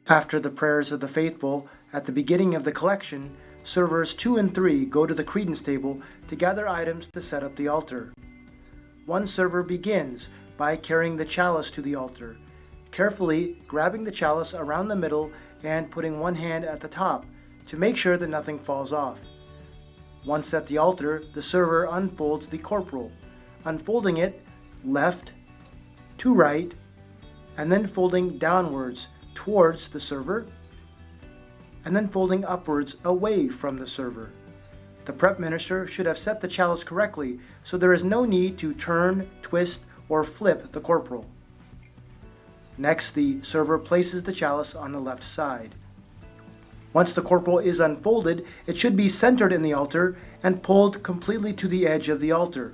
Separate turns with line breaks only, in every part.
After the prayers of the faithful, at the beginning of the collection, servers 2 and 3 go to the credence table to gather items to set up the altar. One server begins by carrying the chalice to the altar, carefully grabbing the chalice around the middle and putting one hand at the top to make sure that nothing falls off. Once at the altar, the server unfolds the corporal, unfolding it left to right, and then folding downwards towards the server, and then folding upwards away from the server. The prep minister should have set the chalice correctly, so there is no need to turn, twist, or flip the corporal. Next, the server places the chalice on the left side. Once the corporal is unfolded, it should be centered in the altar and pulled completely to the edge of the altar.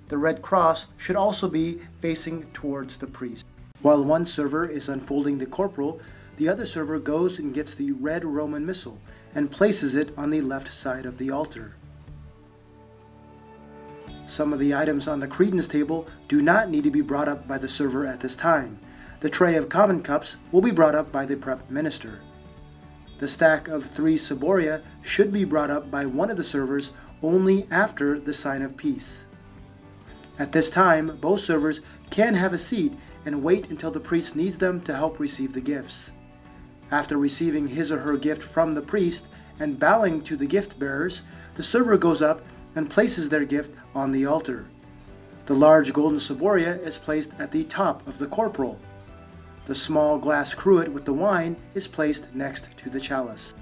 The red cross should also be facing towards the priest. While one server is unfolding the corporal, the other server goes and gets the red Roman missal and places it on the left side of the altar. Some of the items on the credence table do not need to be brought up by the server at this time. The tray of common cups will be brought up by the prep minister. The stack of 3 ciboria should be brought up by one of the servers only after the sign of peace. At this time, both servers can have a seat and wait until the priest needs them to help receive the gifts. After receiving his or her gift from the priest and bowing to the gift bearers, the server goes up and places their gift on the altar. The large golden ciboria is placed at the top of the corporal. The small glass cruet with the wine is placed next to the chalice.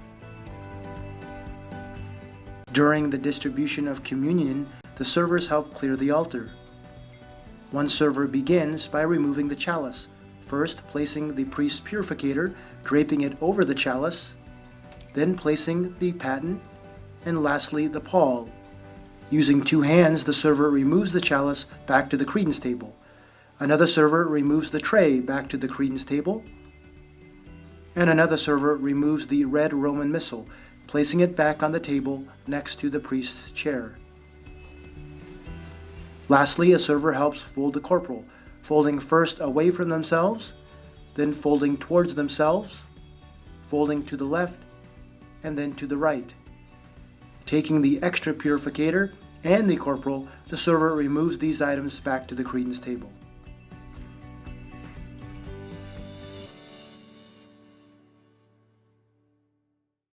During the distribution of communion, the servers help clear the altar. One server begins by removing the chalice, first placing the priest's purificator, draping it over the chalice, then placing the paten, and lastly the pall. Using 2 hands, the server removes the chalice back to the credence table. Another server removes the tray back to the credence table, and another server removes the red Roman missal, placing it back on the table next to the priest's chair. Lastly, a server helps fold the corporal, folding first away from themselves, then folding towards themselves, folding to the left, and then to the right. Taking the extra purificator and the corporal, the server removes these items back to the credence table.